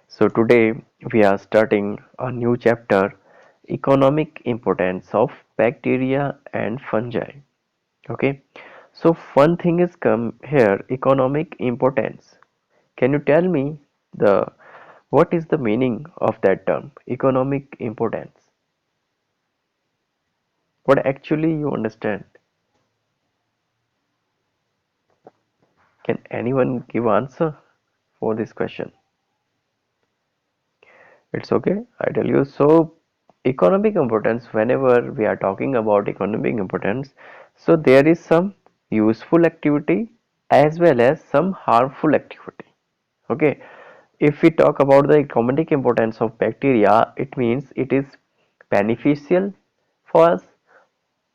So today we are starting a new chapter, economic importance of bacteria and fungi. Okay, so one thing is come here, economic importance. Can you tell me the what is the meaning of that term, economic importance? What actually you understand? Can anyone give answer for this question? It's okay, I tell you. So, economic importance, whenever we are talking about economic importance, so there is some useful activity as well as some harmful activity. Okay, if we talk about the economic importance of bacteria, it means it is beneficial for us,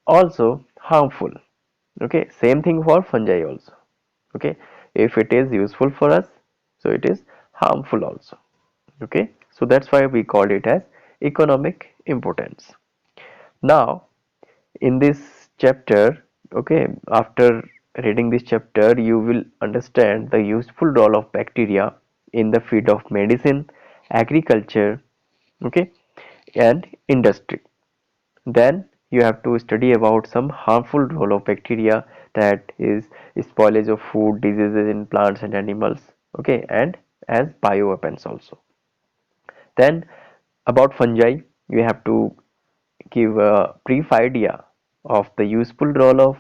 also harmful. Okay, same thing for fungi also. Okay, if it is useful for us, so it is harmful also. Okay, so that's why we called it as economic importance. Now in this chapter, okay, after reading this chapter you will understand the useful role of bacteria in the field of medicine, agriculture, okay, and industry. Then you have to study about some harmful role of bacteria, that is spoilage of food, diseases in plants and animals, okay, and as bioweapons also. Then about fungi, we have to give a brief idea of the useful role of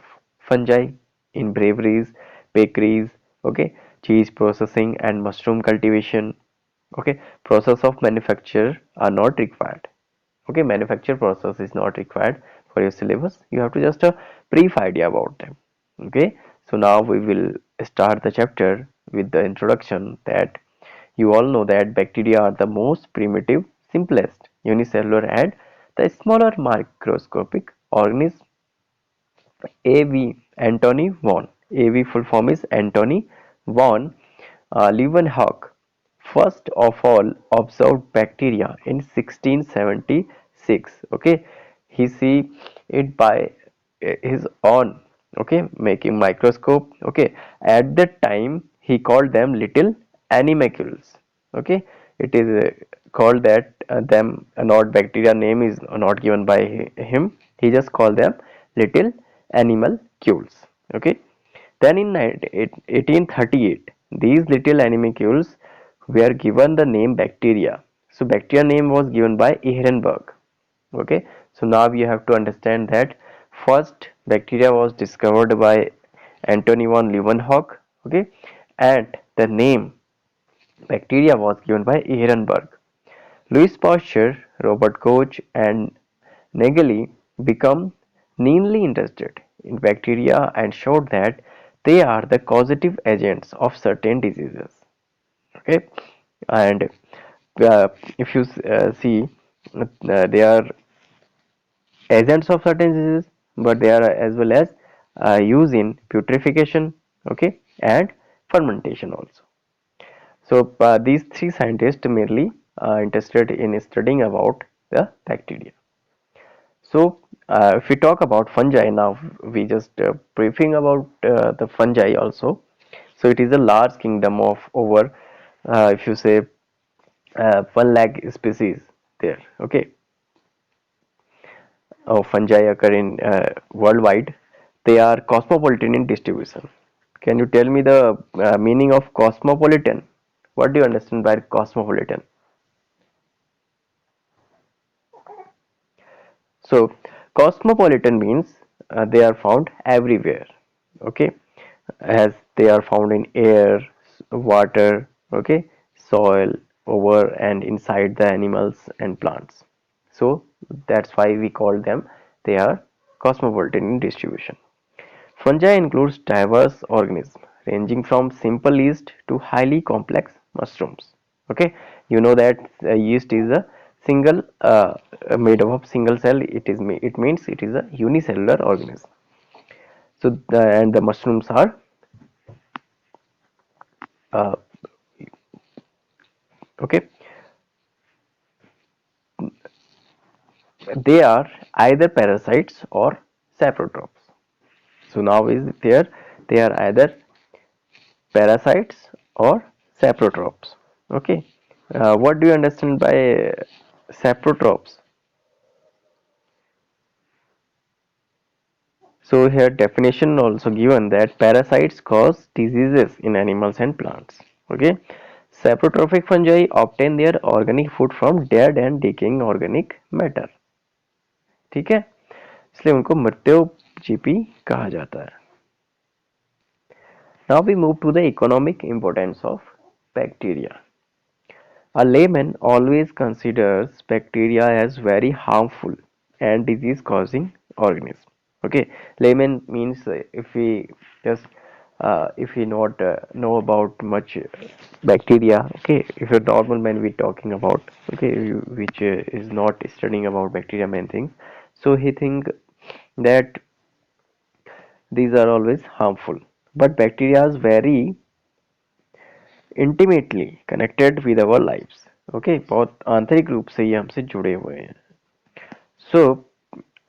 fungi in breweries, bakeries, okay, cheese processing and mushroom cultivation. Okay, process of manufacture are not required. Okay, manufacture process is not required for your syllabus. You have to just a brief idea about them. Okay, so now we will start the chapter with the introduction that you all know that bacteria are the most primitive, simplest, unicellular and the smaller microscopic organism. A.V. Antony von. A.V. full form is Antony von Leeuwenhoek first of all observed bacteria in 1676. Okay, he see it by his own, okay, making microscope. Okay, at that time he called them little animalcules. Okay, it is called that them not bacteria name is not given by him, he just called them little animalcules. Okay, then in 1838 these little animalcules were given the name bacteria. So bacteria name was given by Ehrenberg. Okay, so now you have to understand that first bacteria was discovered by Antony von Leeuwenhoek. Okay, and the name bacteria was given by Ehrenberg. Louis Pasteur, Robert Koch and Nageli become keenly interested in bacteria and showed that they are the causative agents of certain diseases. Okay, and if you see, they are agents of certain diseases, but they are as well as used in putrefaction, okay, and fermentation also. So these three scientists merely interested in studying about the bacteria. So if we talk about fungi now, we just briefing about the fungi also. So it is a large kingdom of over, if you say, 1 lakh species there. Okay, of fungi occur in worldwide. They are cosmopolitan in distribution. Can you tell me the meaning of cosmopolitan? What do you understand by cosmopolitan? So cosmopolitan means they are found everywhere. Okay, as they are found in air, water, okay, soil, over and inside the animals and plants. So that's why we call them, they are cosmopolitan in distribution. Fungi includes diverse organisms ranging from simple yeast to highly complex mushrooms. Okay, you know that yeast is a single made up of single cell. It means it is a unicellular organism. So and the mushrooms are uh, okay, they are either parasites or saprotrophs. So now is there, they are either parasites or saprotrophs. Okay, What do you understand by saprotrophs? So here definition also given that parasites cause diseases in animals and plants. Okay. Saprotrophic fungi obtain their organic food from dead and decaying organic matter. ठीक है, इसलिए उनको मृत्युजीवी कहा जाता है. Now we move to the economic importance of bacteria. A layman always considers bacteria as very harmful and disease causing organism. Okay, layman means if we just if we not know about much bacteria, okay, if a normal man we talking about, okay, which is not studying about bacteria main things, so he think that these are always harmful, but bacteria is very intimately connected with our lives. Okay, बहुत आंतरिक रूप से ये हमसे जुड़े हुए हैं. So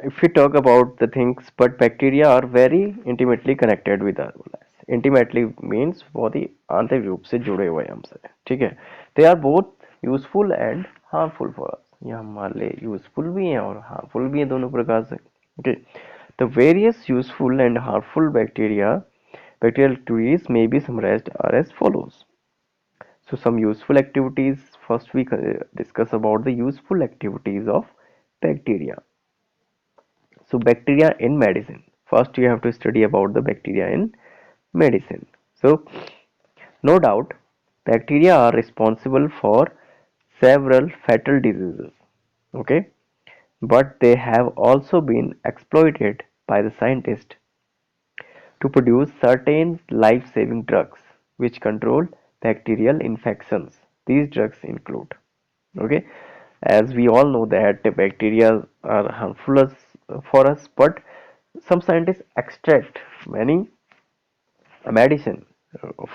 if we talk about the things, but bacteria are very intimately connected with our lives. Intimately means बहुत ही आंतरिक रूप से जुड़े हुए हैं हमसे. ठीक है, they are both useful and harmful for us. ये हमारे लिए यूजफुल भी हैं और हार्मफुल भी हैं दोनों प्रकार से. Okay, the various useful and harmful bacterial activities may be summarized are as follows. So some useful activities. First we discuss about the useful activities of bacteria. So bacteria in medicine. First you have to study about the bacteria in medicine. So no doubt bacteria are responsible for several fatal diseases. Okay, but they have also been exploited by the scientists to produce certain life-saving drugs which control bacterial infections. These drugs include, okay, as we all know that the bacteria are for us, but some scientists extract many medicine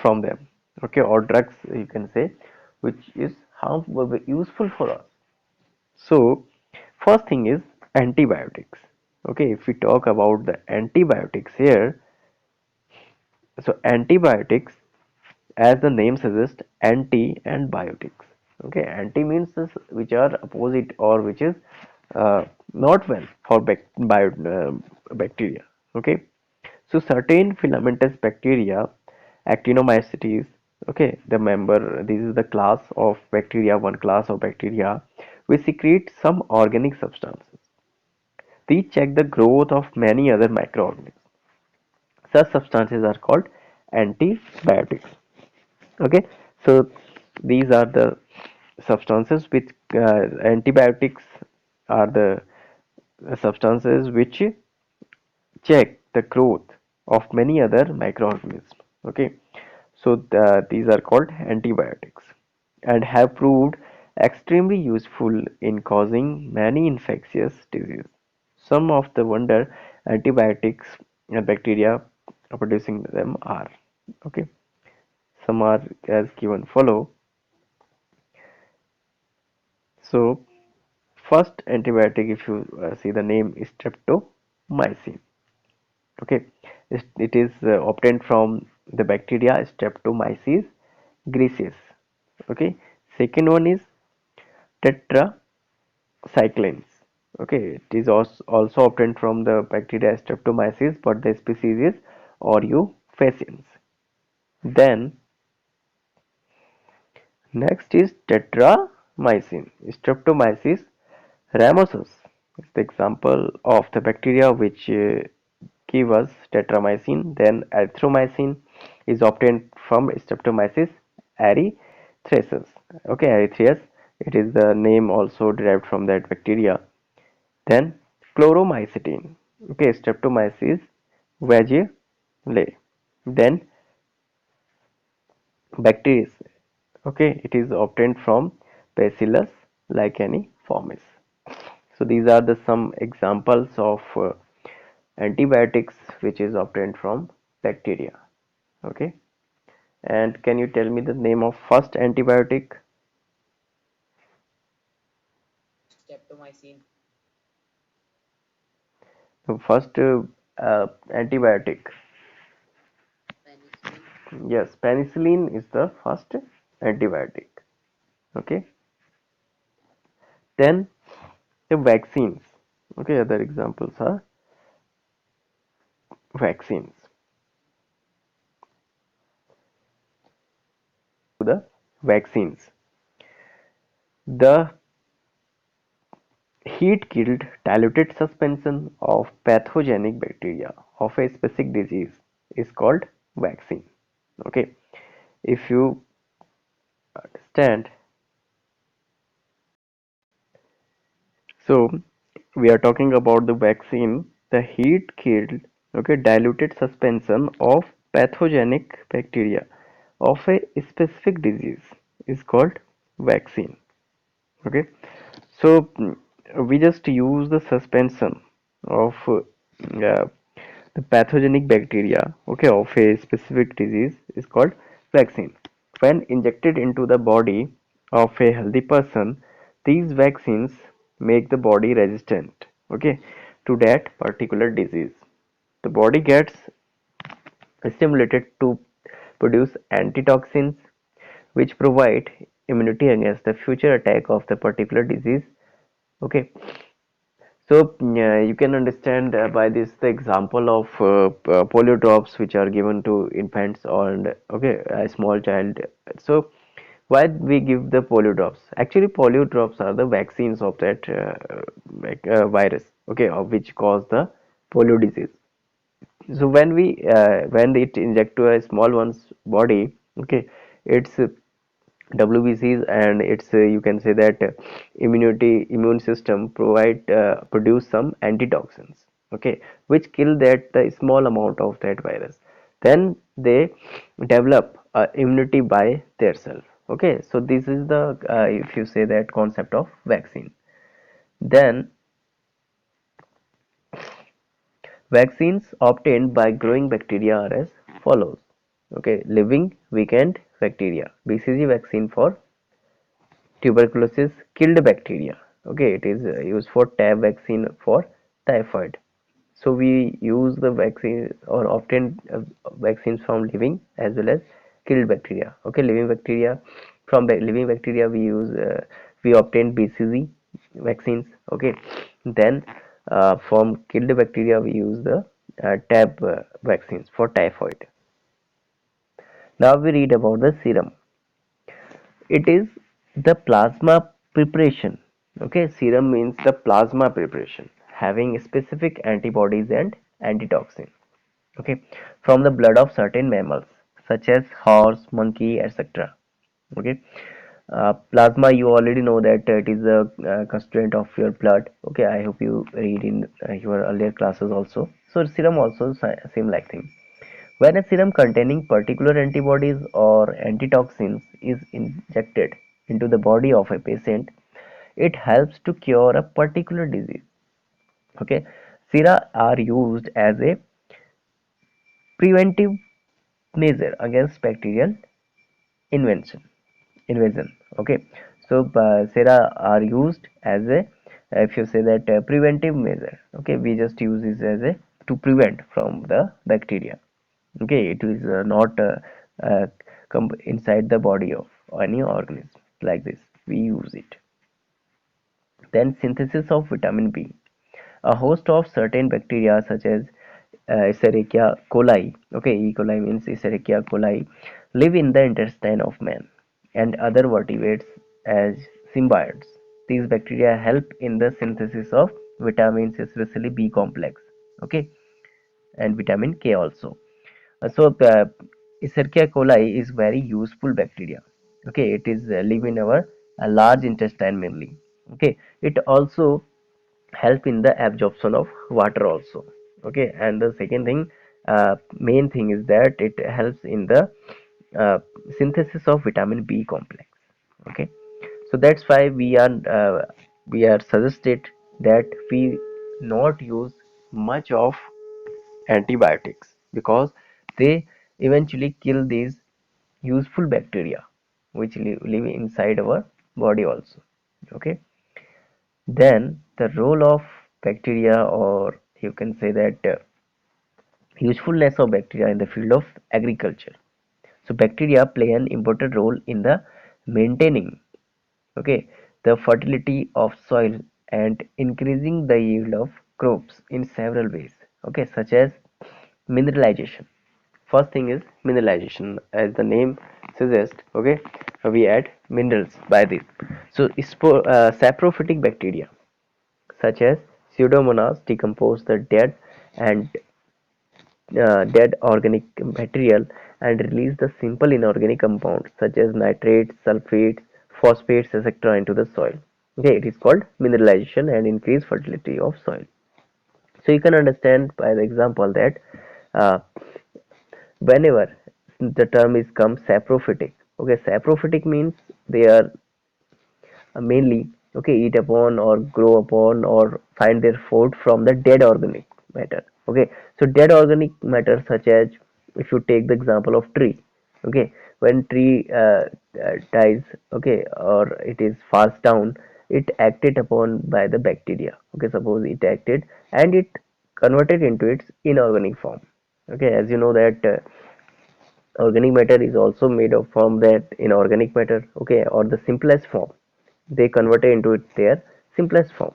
from them, okay, or drugs you can say, which is harmful, useful for us. So first thing is antibiotics. Okay, if we talk about the antibiotics here, so antibiotics, as the name suggests, anti and biotics. Okay, anti means this, which are opposite or which is not well for bacteria. Okay, so certain filamentous bacteria, actinomycetes, okay, the member, this is the class of bacteria, one class of bacteria, which secrete some organic substances. These check the growth of many other microorganisms. Such substances are called antibiotics. Okay, so these are the substances which antibiotics are the substances which check the growth of many other microorganisms. Okay, so these are called antibiotics and have proved extremely useful in causing many infectious diseases. Some of the wonder antibiotics and bacteria producing them are, okay. Some are as given follow. So first antibiotic, if you see the name is streptomycin. Okay, it is obtained from the bacteria Streptomyces griseus. Okay, second one is tetracyclines. Okay, it is also obtained from the bacteria Streptomyces, but the species is Aureofaciens. Then next is tetramycin. Streptomyces ramosus is the example of the bacteria which give us tetramycin. Then erythromycin is obtained from Streptomyces erythraeus. Okay, erythraeus. It is the name also derived from that bacteria. Then chloromycetin. Okay, Streptomyces vagale. Then bacteria. Okay, it is obtained from Bacillus licheniformis. So these are the some examples of antibiotics which is obtained from bacteria. Okay, and can you tell me the name of first antibiotic? Streptomycin, The first antibiotic. penicillin, Yes, penicillin is the first antibiotic. Okay, then the vaccines. Okay, other examples are vaccines. The vaccines, the heat-killed diluted suspension of pathogenic bacteria of a specific disease is called vaccine. Okay, if you understand, so we are talking about the vaccine, the heat-killed, okay, diluted suspension of pathogenic bacteria of a specific disease is called vaccine. Okay, so we just use the suspension of the pathogenic bacteria, okay, of a specific disease is called vaccine. When injected into the body of a healthy person, these vaccines make the body resistant, okay, to that particular disease. The body gets stimulated to produce antitoxins which provide immunity against the future attack of the particular disease. Okay, so you can understand by this the example of polio drops which are given to infants and okay a small child. So why we give the polio drops? Actually, polio drops are the vaccines of that virus, okay, of which cause the polio disease. So when it inject to a small one's body, okay, it's WBCs and it's you can say that immune system produce some antitoxins, okay, which kill that the small amount of that virus. Then they develop immunity by their self. Okay, so this is the if you say that concept of vaccine. Then vaccines obtained by growing bacteria are as follows. Okay, living weakened bacteria, BCG vaccine for tuberculosis killed bacteria. Okay, it is used for TAB vaccine for typhoid. So we use the vaccine or obtain vaccines from living as well as killed bacteria. Okay, living bacteria, from living bacteria we obtain BCG vaccines. Okay, then from killed bacteria we use the TAB vaccines for typhoid. Now we read about the serum. It is the plasma preparation. Okay, serum means the plasma preparation having specific antibodies and antitoxin. Okay, from the blood of certain mammals such as horse, monkey, etc. Okay, plasma, you already know that it is a constituent of your blood. Okay, I hope you read in your earlier classes also. So serum also same like thing. When a serum containing particular antibodies or antitoxins is injected into the body of a patient, it helps to cure a particular disease. Okay, sera are used as a preventive measure against bacterial invention invasion. Okay, so sera are used as a if you say that preventive measure. Okay, we just use this as a to prevent from the bacteria. Okay, it is not inside the body of any organism like this we use it. Then synthesis of vitamin B, a host of certain bacteria such as Escherichia coli, okay, E. coli means Escherichia coli, live in the intestine of man and other vertebrates as symbiotes. These bacteria help in the synthesis of vitamins, especially B complex, okay, and vitamin K also. So Escherichia coli is very useful bacteria. Okay, it is live in our large intestine mainly. Okay, it also help in the absorption of water also. Okay, and the second thing, main thing is that it helps in the uh, synthesis of vitamin B complex. Okay, so that's why we are suggested that we not use much of antibiotics because they eventually kill these useful bacteria which live inside our body also. Okay, then the role of bacteria, or you can say that usefulness of bacteria in the field of agriculture. So bacteria play an important role in the maintaining, okay, the fertility of soil and increasing the yield of crops in several ways, okay, such as mineralization. First thing is mineralization, as the name suggests, okay, we add minerals by this. So saprophytic bacteria such as pseudomonas decompose the and dead organic material and release the simple inorganic compounds such as nitrates, sulfates, phosphates, etc. into the soil. Okay, it is called mineralization and increased fertility of soil. So you can understand by the example that uh, whenever the term is come saprophytic, okay, saprophytic means they are mainly okay eat upon or grow upon or find their food from the dead organic matter. Okay, so dead organic matter such as, if you take the example of tree, okay, when tree dies, okay, or it is falls down, it acted upon by the bacteria, okay, suppose it acted and it converted into its inorganic form. Okay, as you know that organic matter is also made of from that inorganic matter, okay, or the simplest form, they convert it into their simplest form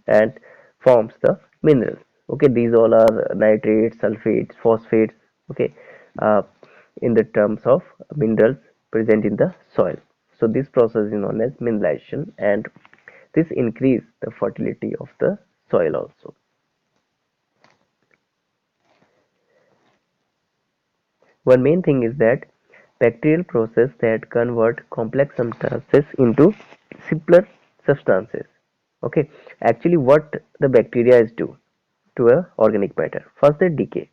and forms the minerals. Okay, these all are nitrates, sulfates, phosphates, okay, uh, in the terms of minerals present in the soil. So this process is known as mineralization, and this increase the fertility of the soil also. One main thing is that bacterial process that convert complex substances into simpler substances. Okay, actually what the bacteria is do to a organic matter. First, they decay.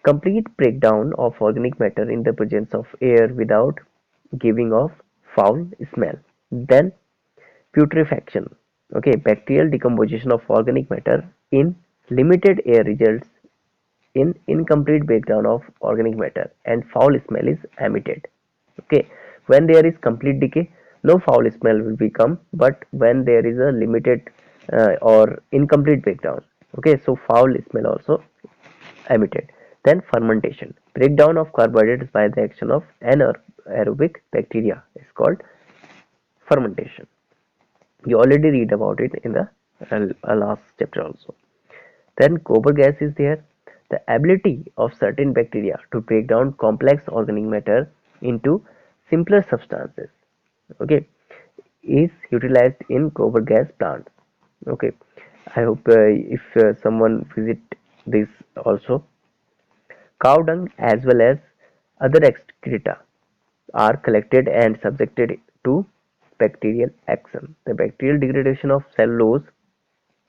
Complete breakdown of organic matter in the presence of air without giving off foul smell. Then putrefaction. Okay, bacterial decomposition of organic matter in limited air results in incomplete breakdown of organic matter and foul smell is emitted. Okay, when there is complete decay, no foul smell will become, but when there is a limited or incomplete breakdown, okay, so foul smell also emitted. Then fermentation, breakdown of carbohydrates by the action of anaerobic bacteria is called fermentation. You already read about it in the last chapter also. Then gobar gas is there. The ability of certain bacteria to break down complex organic matter into simpler substances, okay, is utilized in gobar gas plants. Okay, I hope if someone visit this also. Cow dung as well as other excreta are collected and subjected to bacterial action. The bacterial degradation of cellulose,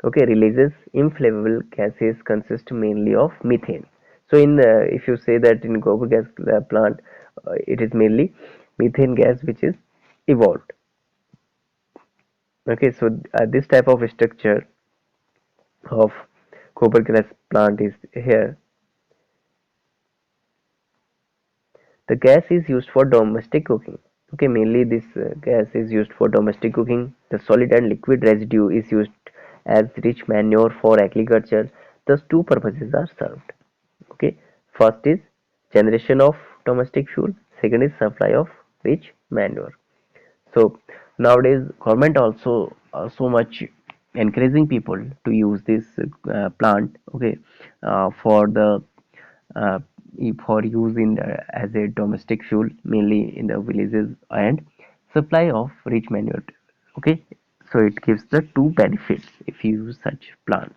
okay, releases inflammable gases consist mainly of methane. So in if you say that in gobar gas plant, it is mainly methane gas which is evolved. Okay, so this type of structure of gobar gas plant is here. The gas is used for domestic cooking. Okay, mainly this gas is used for domestic cooking. The solid and liquid residue is used as rich manure for agriculture. Thus, two purposes are served. Okay, first is generation of domestic fuel. Second is supply of rich manure. So nowadays, government also so much encouraging people to use this plant. Okay, for the uh, for use in as a domestic fuel mainly in the villages and supply of rich manure. Okay, so it gives the two benefits if you use such plant.